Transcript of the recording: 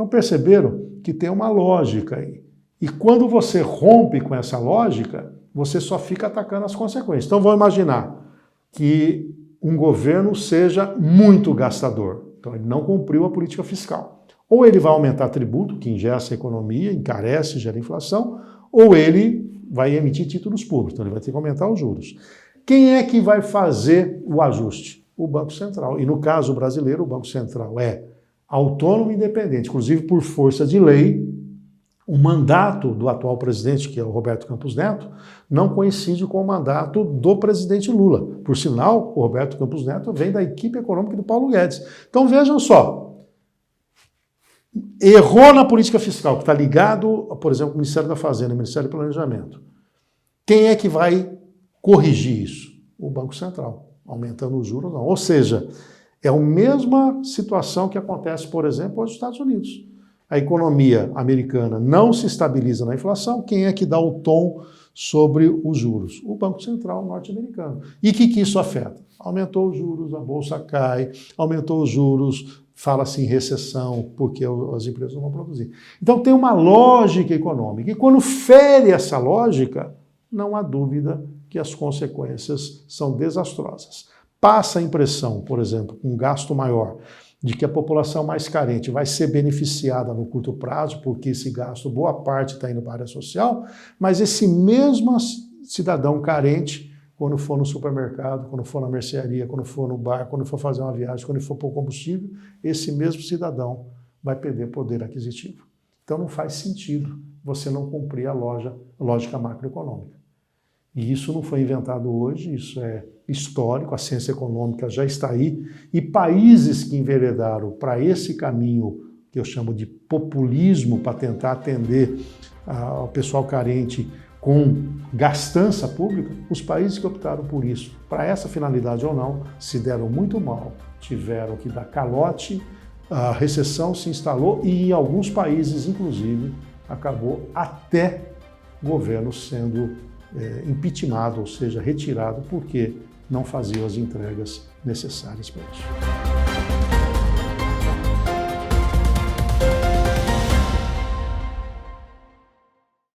Então perceberam que tem uma lógica aí. E quando você rompe com essa lógica, você só fica atacando as consequências. Então vamos imaginar que um governo seja muito gastador. Então ele não cumpriu a política fiscal. Ou ele vai aumentar tributo, que ingessa a economia, encarece, gera inflação, ou ele vai emitir títulos públicos. Então ele vai ter que aumentar os juros. Quem é que vai fazer o ajuste? O Banco Central. E no caso brasileiro, o Banco Central é autônomo e independente. Inclusive, por força de lei, o mandato do atual presidente, que é o Roberto Campos Neto, não coincide com o mandato do presidente Lula. Por sinal, o Roberto Campos Neto vem da equipe econômica do Paulo Guedes. Então vejam só, errou na política fiscal, que está ligado, por exemplo, ao Ministério da Fazenda, ao Ministério do Planejamento. Quem é que vai corrigir isso? O Banco Central, aumentando os juros ou não. Ou seja, é a mesma situação que acontece, por exemplo, nos Estados Unidos. A economia americana não se estabiliza na inflação, quem é que dá o tom sobre os juros? O Banco Central norte-americano. E o que isso afeta? Aumentou os juros, a bolsa cai, aumentou os juros, fala-se em recessão, porque as empresas não vão produzir. Então tem uma lógica econômica, e quando fere essa lógica, não há dúvida que as consequências são desastrosas. Passa a impressão, por exemplo, com um gasto maior, de que a população mais carente vai ser beneficiada no curto prazo, porque esse gasto, boa parte está indo para a área social, mas esse mesmo cidadão carente, quando for no supermercado, quando for na mercearia, quando for no bar, quando for fazer uma viagem, quando for pôr combustível, esse mesmo cidadão vai perder poder aquisitivo. Então não faz sentido você não cumprir a lógica macroeconômica. E isso não foi inventado hoje, isso é histórico, a ciência econômica já está aí, e países que enveredaram para esse caminho, que eu chamo de populismo, para tentar atender ao pessoal carente com gastança pública, os países que optaram por isso, para essa finalidade ou não, se deram muito mal, tiveram que dar calote, a recessão se instalou e em alguns países, inclusive, acabou até governo sendo impeachmentado, ou seja, retirado, porque não faziam as entregas necessárias para isso.